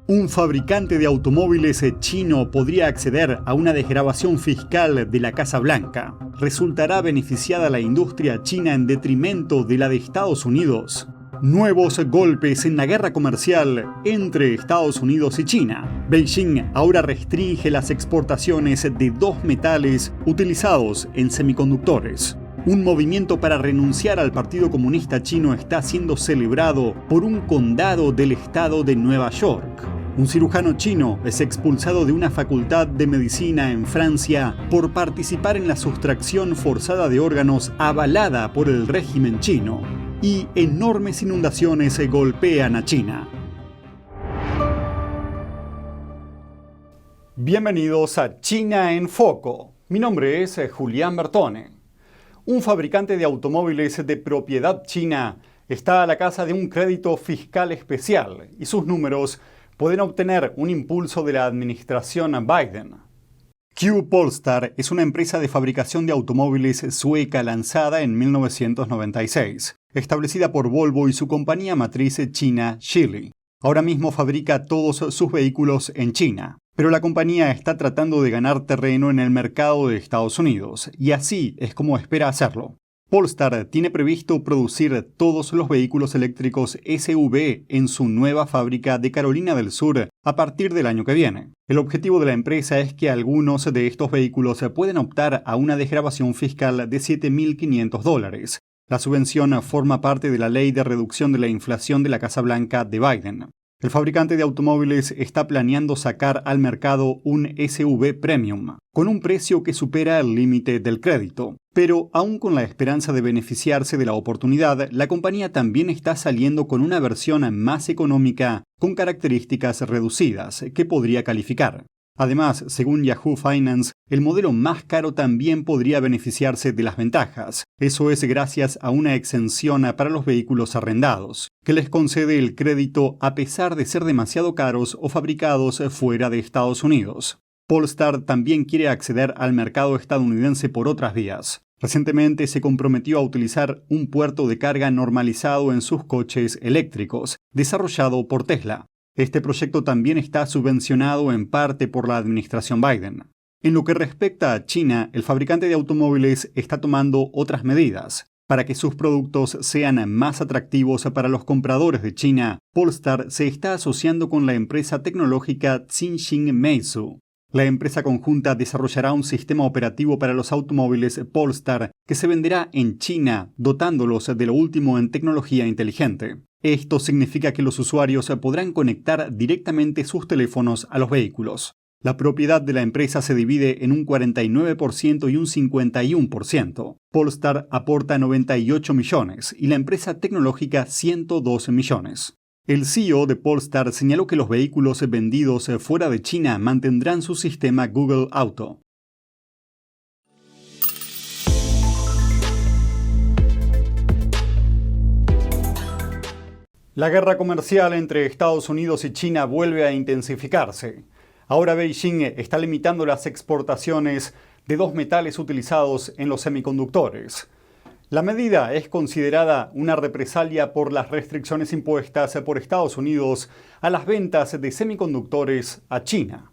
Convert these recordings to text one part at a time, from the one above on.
Un fabricante de automóviles chino podría acceder a una desgravación fiscal de la Casa Blanca. ¿Resultará beneficiada la industria china en detrimento de la de Estados Unidos? Nuevos golpes en la guerra comercial entre Estados Unidos y China. Beijing ahora restringe las exportaciones de dos metales utilizados en semiconductores. Un movimiento para renunciar al Partido Comunista Chino está siendo celebrado por un condado del estado de Nueva York. Un cirujano chino es expulsado de una facultad de medicina en Francia por participar en la sustracción forzada de órganos avalada por el régimen chino. Y enormes inundaciones golpean a China. Bienvenidos a China en Foco. Mi nombre es Julián Bertone. Un fabricante de automóviles de propiedad china está a la caza de un crédito fiscal especial y sus números pueden obtener un impulso de la administración Biden. Q-Polestar es una empresa de fabricación de automóviles sueca lanzada en 1996, establecida por Volvo y su compañía matriz china Geely. Ahora mismo fabrica todos sus vehículos en China, pero la compañía está tratando de ganar terreno en el mercado de Estados Unidos, y así es como espera hacerlo. Polestar tiene previsto producir todos los vehículos eléctricos SUV en su nueva fábrica de Carolina del Sur a partir del año que viene. El objetivo de la empresa es que algunos de estos vehículos pueden optar a una desgravación fiscal de $7.500. La subvención forma parte de la Ley de Reducción de la Inflación de la Casa Blanca de Biden. El fabricante de automóviles está planeando sacar al mercado un SUV Premium, con un precio que supera el límite del crédito. Pero aún con la esperanza de beneficiarse de la oportunidad, la compañía también está saliendo con una versión más económica con características reducidas que podría calificar. Además, según Yahoo Finance, el modelo más caro también podría beneficiarse de las ventajas. Eso es gracias a una exención para los vehículos arrendados, que les concede el crédito a pesar de ser demasiado caros o fabricados fuera de Estados Unidos. Polestar también quiere acceder al mercado estadounidense por otras vías. Recientemente se comprometió a utilizar un puerto de carga normalizado en sus coches eléctricos, desarrollado por Tesla. Este proyecto también está subvencionado en parte por la administración Biden. En lo que respecta a China, el fabricante de automóviles está tomando otras medidas. Para que sus productos sean más atractivos para los compradores de China, Polestar se está asociando con la empresa tecnológica Xinjiang Meizu. La empresa conjunta desarrollará un sistema operativo para los automóviles Polestar que se venderá en China, dotándolos de lo último en tecnología inteligente. Esto significa que los usuarios podrán conectar directamente sus teléfonos a los vehículos. La propiedad de la empresa se divide en un 49% y un 51%. Polestar aporta 98 millones y la empresa tecnológica 102 millones. El CEO de Polestar señaló que los vehículos vendidos fuera de China mantendrán su sistema Google Auto. La guerra comercial entre Estados Unidos y China vuelve a intensificarse. Ahora Beijing está limitando las exportaciones de dos metales utilizados en los semiconductores. La medida es considerada una represalia por las restricciones impuestas por Estados Unidos a las ventas de semiconductores a China.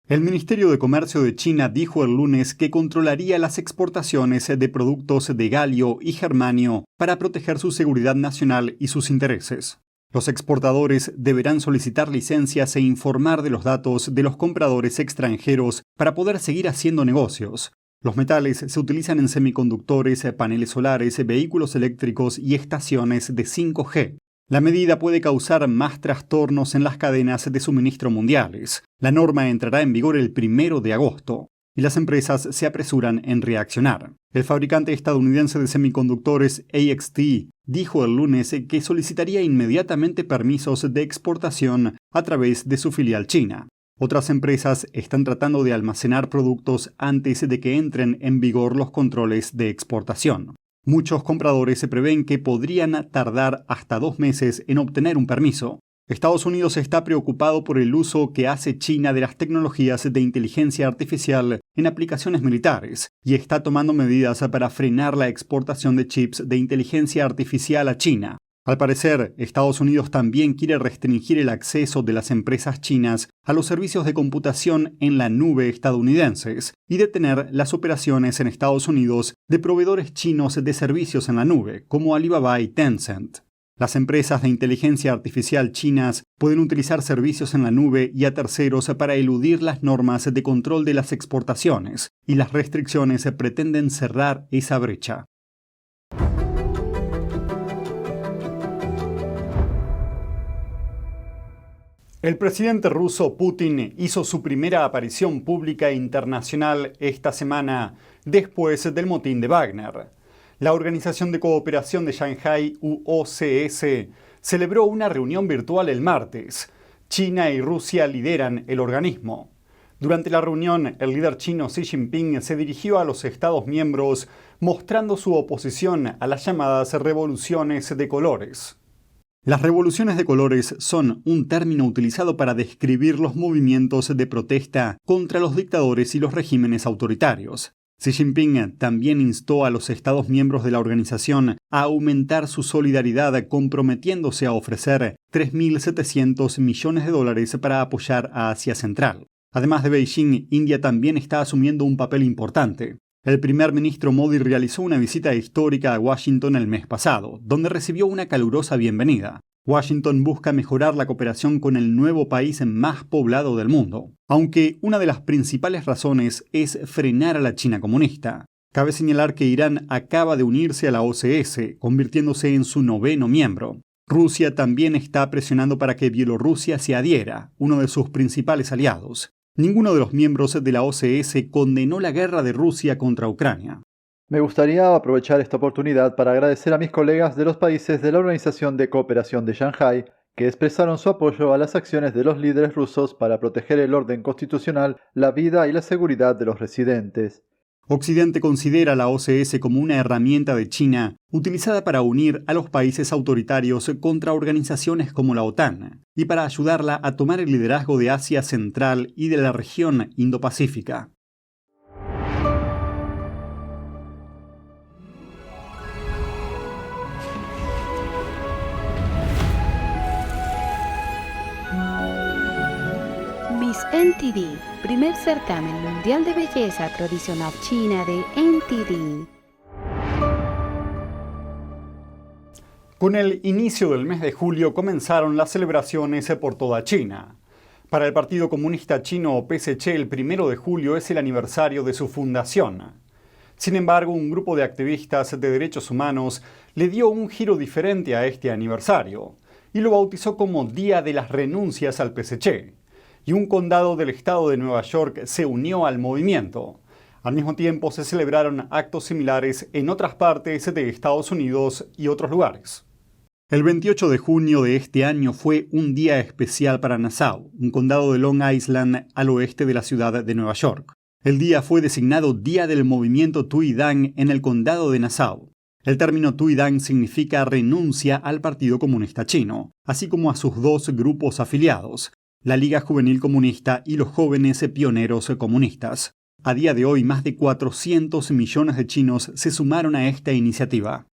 El Ministerio de Comercio de China dijo el lunes que controlaría las exportaciones de productos de galio y germanio para proteger su seguridad nacional y sus intereses. Los exportadores deberán solicitar licencias e informar de los datos de los compradores extranjeros para poder seguir haciendo negocios. Los metales se utilizan en semiconductores, paneles solares, vehículos eléctricos y estaciones de 5G. La medida puede causar más trastornos en las cadenas de suministro mundiales. La norma entrará en vigor el 1 de agosto y las empresas se apresuran en reaccionar. El fabricante estadounidense de semiconductores AXT dijo el lunes que solicitaría inmediatamente permisos de exportación a través de su filial china. Otras empresas están tratando de almacenar productos antes de que entren en vigor los controles de exportación. Muchos compradores se prevén que podrían tardar hasta 2 meses en obtener un permiso. Estados Unidos está preocupado por el uso que hace China de las tecnologías de inteligencia artificial en aplicaciones militares y está tomando medidas para frenar la exportación de chips de inteligencia artificial a China. Al parecer, Estados Unidos también quiere restringir el acceso de las empresas chinas a los servicios de computación en la nube estadounidenses y detener las operaciones en Estados Unidos de proveedores chinos de servicios en la nube, como Alibaba y Tencent. Las empresas de inteligencia artificial chinas pueden utilizar servicios en la nube y a terceros para eludir las normas de control de las exportaciones, y las restricciones pretenden cerrar esa brecha. El presidente ruso Putin hizo su primera aparición pública internacional esta semana después del motín de Wagner. La Organización de Cooperación de Shanghái, OCS, celebró una reunión virtual el martes. China y Rusia lideran el organismo. Durante la reunión, el líder chino Xi Jinping se dirigió a los Estados miembros mostrando su oposición a las llamadas revoluciones de colores. Las revoluciones de colores son un término utilizado para describir los movimientos de protesta contra los dictadores y los regímenes autoritarios. Xi Jinping también instó a los Estados miembros de la organización a aumentar su solidaridad, comprometiéndose a ofrecer $3.700 millones para apoyar a Asia Central. Además de Beijing, India también está asumiendo un papel importante. El primer ministro Modi realizó una visita histórica a Washington el mes pasado, donde recibió una calurosa bienvenida. Washington busca mejorar la cooperación con el nuevo país más poblado del mundo, aunque una de las principales razones es frenar a la China comunista. Cabe señalar que Irán acaba de unirse a la OCS, convirtiéndose en su 9º miembro. Rusia también está presionando para que Bielorrusia se adhiera, uno de sus principales aliados. Ninguno de los miembros de la OCS condenó la guerra de Rusia contra Ucrania. Me gustaría aprovechar esta oportunidad para agradecer a mis colegas de los países de la Organización de Cooperación de Shanghái que expresaron su apoyo a las acciones de los líderes rusos para proteger el orden constitucional, la vida y la seguridad de los residentes. Occidente considera la OCS como una herramienta de China utilizada para unir a los países autoritarios contra organizaciones como la OTAN y para ayudarla a tomar el liderazgo de Asia Central y de la región Indo-Pacífica. Miss NTD, primer certamen mundial de belleza tradicional china de NTD. Con el inicio del mes de julio comenzaron las celebraciones por toda China. Para el Partido Comunista Chino o PSC, el 1 de julio es el aniversario de su fundación. Sin embargo, un grupo de activistas de derechos humanos le dio un giro diferente a este aniversario y lo bautizó como Día de las Renuncias al PSC. Y un condado del estado de Nueva York se unió al movimiento. Al mismo tiempo se celebraron actos similares en otras partes de Estados Unidos y otros lugares. El 28 de junio de este año fue un día especial para Nassau, un condado de Long Island al oeste de la ciudad de Nueva York. El día fue designado Día del Movimiento Tuidang en el condado de Nassau. El término Tuidang significa renuncia al Partido Comunista Chino, así como a sus dos grupos afiliados, la Liga Juvenil Comunista y los Jóvenes Pioneros Comunistas. A día de hoy, más de 400 millones de chinos se sumaron a esta iniciativa.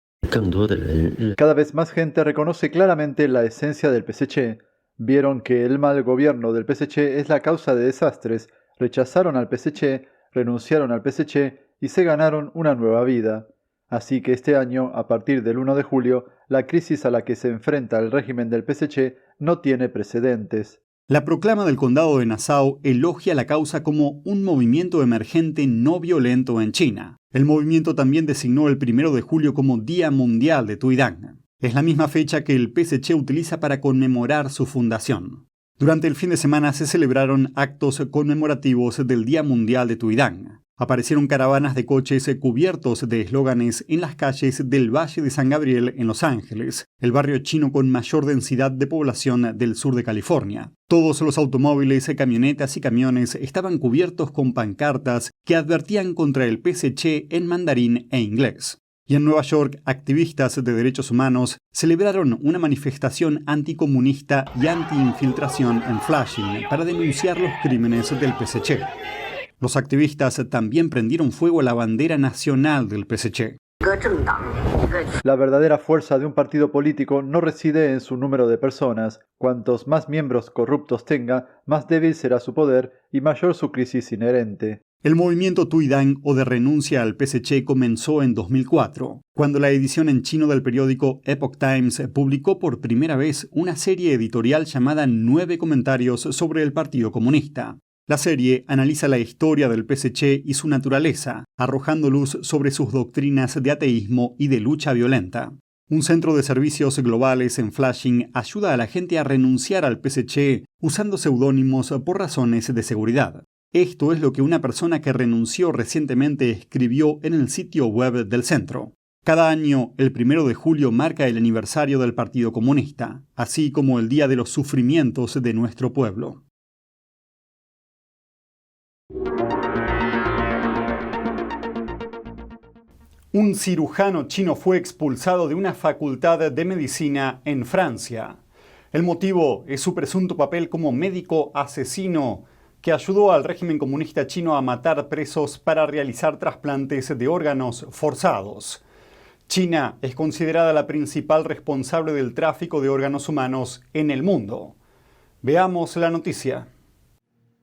Cada vez más gente reconoce claramente la esencia del PSC. Vieron que el mal gobierno del PSC es la causa de desastres, rechazaron al PSC, renunciaron al PSC y se ganaron una nueva vida. Así que este año, a partir del 1 de julio, la crisis a la que se enfrenta el régimen del PSC no tiene precedentes. La proclama del condado de Nassau elogia la causa como un movimiento emergente no violento en China. El movimiento también designó el 1 de julio como Día Mundial de Tuidang. Es la misma fecha que el PSC utiliza para conmemorar su fundación. Durante el fin de semana se celebraron actos conmemorativos del Día Mundial de Tuidang. Aparecieron caravanas de coches cubiertos de eslóganes en las calles del Valle de San Gabriel en Los Ángeles, el barrio chino con mayor densidad de población del sur de California. Todos los automóviles, camionetas y camiones estaban cubiertos con pancartas que advertían contra el PSC en mandarín e inglés. Y en Nueva York, activistas de derechos humanos celebraron una manifestación anticomunista y anti-infiltración en Flushing para denunciar los crímenes del PSC. Los activistas también prendieron fuego a la bandera nacional del PSC. La verdadera fuerza de un partido político no reside en su número de personas. Cuantos más miembros corruptos tenga, más débil será su poder y mayor su crisis inherente. El movimiento Tuidang o de renuncia al PSC comenzó en 2004, cuando la edición en chino del periódico Epoch Times publicó por primera vez una serie editorial llamada 9 comentarios sobre el Partido Comunista. La serie analiza la historia del PSC y su naturaleza, arrojando luz sobre sus doctrinas de ateísmo y de lucha violenta. Un centro de servicios globales en Flushing ayuda a la gente a renunciar al PSC usando seudónimos por razones de seguridad. Esto es lo que una persona que renunció recientemente escribió en el sitio web del centro. Cada año, el 1 de julio marca el aniversario del Partido Comunista, así como el Día de los Sufrimientos de nuestro pueblo. Un cirujano chino fue expulsado de una facultad de medicina en Francia. El motivo es su presunto papel como médico asesino que ayudó al régimen comunista chino a matar presos para realizar trasplantes de órganos forzados. China es considerada la principal responsable del tráfico de órganos humanos en el mundo. Veamos la noticia.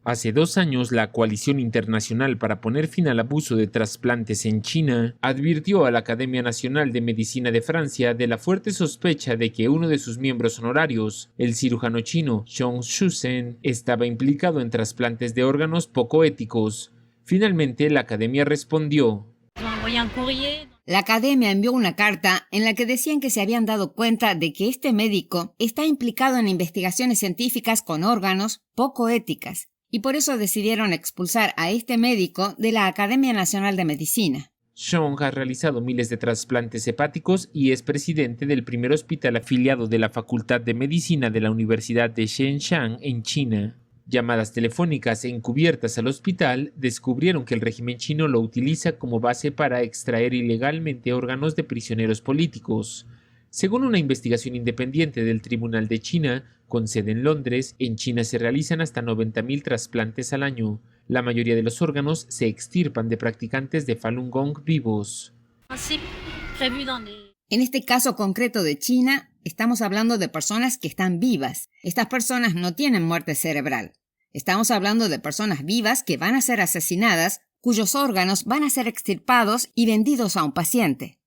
Hace 2 años, la Coalición Internacional para poner fin al abuso de trasplantes en China advirtió a la Academia Nacional de Medicina de Francia de la fuerte sospecha de que uno de sus miembros honorarios, el cirujano chino Zhong Shuzhen, estaba implicado en trasplantes de órganos poco éticos. Finalmente, la Academia respondió. La Academia envió una carta en la que decían que se habían dado cuenta de que este médico está implicado en investigaciones científicas con órganos poco éticas. Y por eso decidieron expulsar a este médico de la Academia Nacional de Medicina. Zhong ha realizado miles de trasplantes hepáticos y es presidente del primer hospital afiliado de la Facultad de Medicina de la Universidad de Zhejiang en China. Llamadas telefónicas encubiertas al hospital descubrieron que el régimen chino lo utiliza como base para extraer ilegalmente órganos de prisioneros políticos. Según una investigación independiente del Tribunal de China, con sede en Londres, en China se realizan hasta 90.000 trasplantes al año. La mayoría de los órganos se extirpan de practicantes de Falun Gong vivos. En este caso concreto de China, estamos hablando de personas que están vivas. Estas personas no tienen muerte cerebral. Estamos hablando de personas vivas que van a ser asesinadas, cuyos órganos van a ser extirpados y vendidos a un paciente.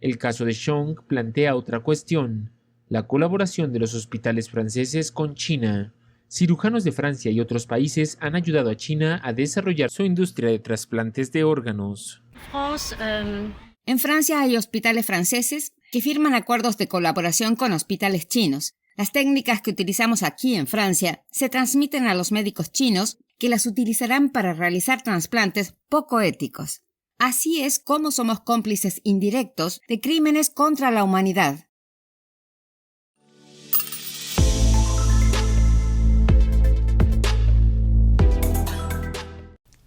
El caso de Zhong plantea otra cuestión: la colaboración de los hospitales franceses con China. Cirujanos de Francia y otros países han ayudado a China a desarrollar su industria de trasplantes de órganos. En Francia hay hospitales franceses que firman acuerdos de colaboración con hospitales chinos. Las técnicas que utilizamos aquí en Francia se transmiten a los médicos chinos, que las utilizarán para realizar trasplantes poco éticos. Así es como somos cómplices indirectos de crímenes contra la humanidad.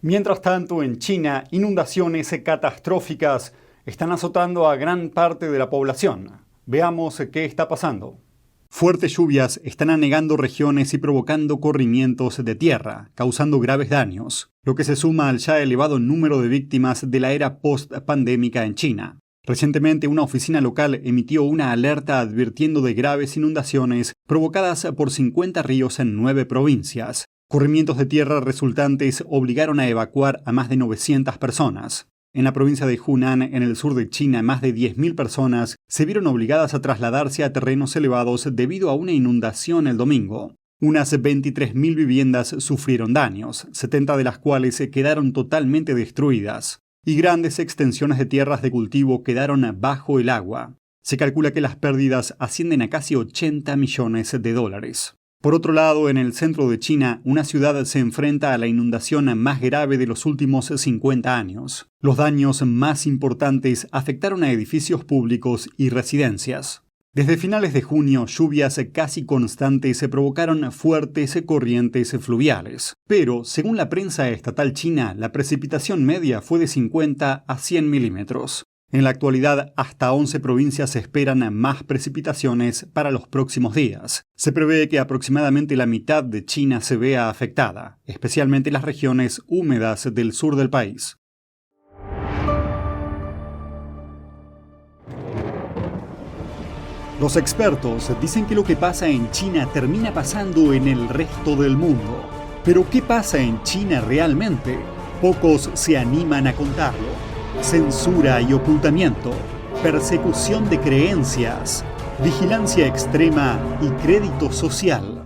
Mientras tanto, en China, inundaciones catastróficas están azotando a gran parte de la población. Veamos qué está pasando. Fuertes lluvias están anegando regiones y provocando corrimientos de tierra, causando graves daños, lo que se suma al ya elevado número de víctimas de la era post-pandémica en China. Recientemente, una oficina local emitió una alerta advirtiendo de graves inundaciones provocadas por 50 ríos en 9 provincias. Corrimientos de tierra resultantes obligaron a evacuar a más de 900 personas. En la provincia de Hunan, en el sur de China, más de 10.000 personas se vieron obligadas a trasladarse a terrenos elevados debido a una inundación el domingo. Unas 23.000 viviendas sufrieron daños, 70 de las cuales quedaron totalmente destruidas, y grandes extensiones de tierras de cultivo quedaron bajo el agua. Se calcula que las pérdidas ascienden a casi $80 millones. Por otro lado, en el centro de China, una ciudad se enfrenta a la inundación más grave de los últimos 50 años. Los daños más importantes afectaron a edificios públicos y residencias. Desde finales de junio, lluvias casi constantes provocaron fuertes corrientes fluviales. Pero, según la prensa estatal china, la precipitación media fue de 50 a 100 milímetros. En la actualidad, hasta 11 provincias esperan más precipitaciones para los próximos días. Se prevé que aproximadamente la mitad de China se vea afectada, especialmente las regiones húmedas del sur del país. Los expertos dicen que lo que pasa en China termina pasando en el resto del mundo. Pero ¿qué pasa en China realmente? Pocos se animan a contarlo. Censura y ocultamiento, persecución de creencias, vigilancia extrema y crédito social.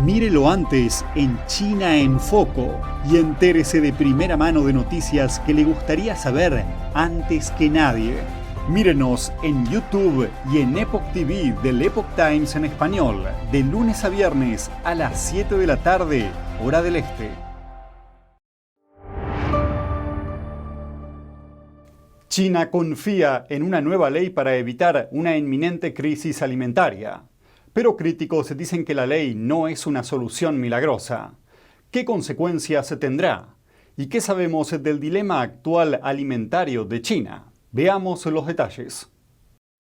Mírelo antes en China en Foco y entérese de primera mano de noticias que le gustaría saber antes que nadie. Mírenos en YouTube y en Epoch TV del Epoch Times en español, de lunes a viernes a las 7 de la tarde, hora del este. China confía en una nueva ley para evitar una inminente crisis alimentaria. Pero críticos dicen que la ley no es una solución milagrosa. ¿Qué consecuencias tendrá? ¿Y qué sabemos del dilema actual alimentario de China? Veamos los detalles.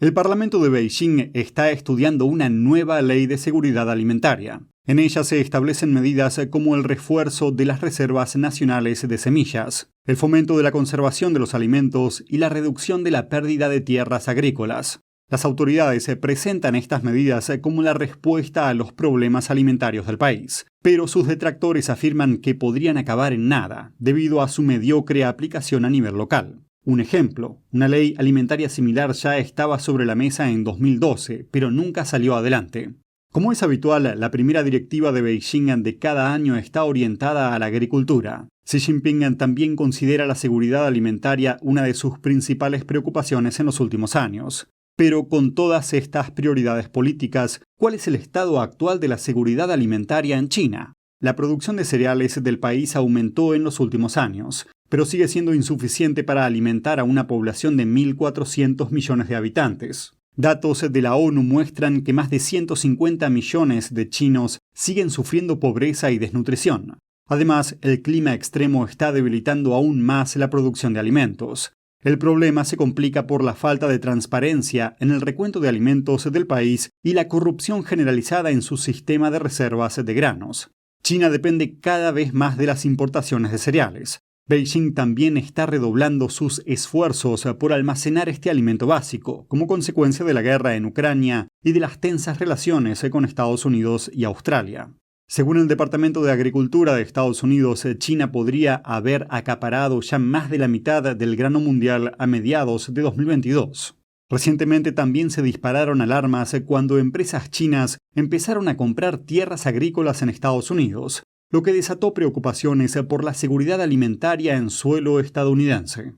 El Parlamento de Beijing está estudiando una nueva ley de seguridad alimentaria. En ella se establecen medidas como el refuerzo de las reservas nacionales de semillas, el fomento de la conservación de los alimentos y la reducción de la pérdida de tierras agrícolas. Las autoridades presentan estas medidas como la respuesta a los problemas alimentarios del país, pero sus detractores afirman que podrían acabar en nada debido a su mediocre aplicación a nivel local. Un ejemplo, una ley alimentaria similar ya estaba sobre la mesa en 2012, pero nunca salió adelante. Como es habitual, la primera directiva de Beijing de cada año está orientada a la agricultura. Xi Jinping también considera la seguridad alimentaria una de sus principales preocupaciones en los últimos años. Pero con todas estas prioridades políticas, ¿cuál es el estado actual de la seguridad alimentaria en China? La producción de cereales del país aumentó en los últimos años, pero sigue siendo insuficiente para alimentar a una población de 1.400 millones de habitantes. Datos de la ONU muestran que más de 150 millones de chinos siguen sufriendo pobreza y desnutrición. Además, el clima extremo está debilitando aún más la producción de alimentos. El problema se complica por la falta de transparencia en el recuento de alimentos del país y la corrupción generalizada en su sistema de reservas de granos. China depende cada vez más de las importaciones de cereales. Beijing también está redoblando sus esfuerzos por almacenar este alimento básico, como consecuencia de la guerra en Ucrania y de las tensas relaciones con Estados Unidos y Australia. Según el Departamento de Agricultura de Estados Unidos, China podría haber acaparado ya más de la mitad del grano mundial a mediados de 2022. Recientemente también se dispararon alarmas cuando empresas chinas empezaron a comprar tierras agrícolas en Estados Unidos, lo que desató preocupaciones por la seguridad alimentaria en suelo estadounidense.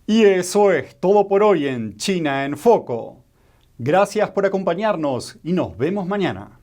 Y eso es todo por hoy en China en Foco. Gracias por acompañarnos y nos vemos mañana.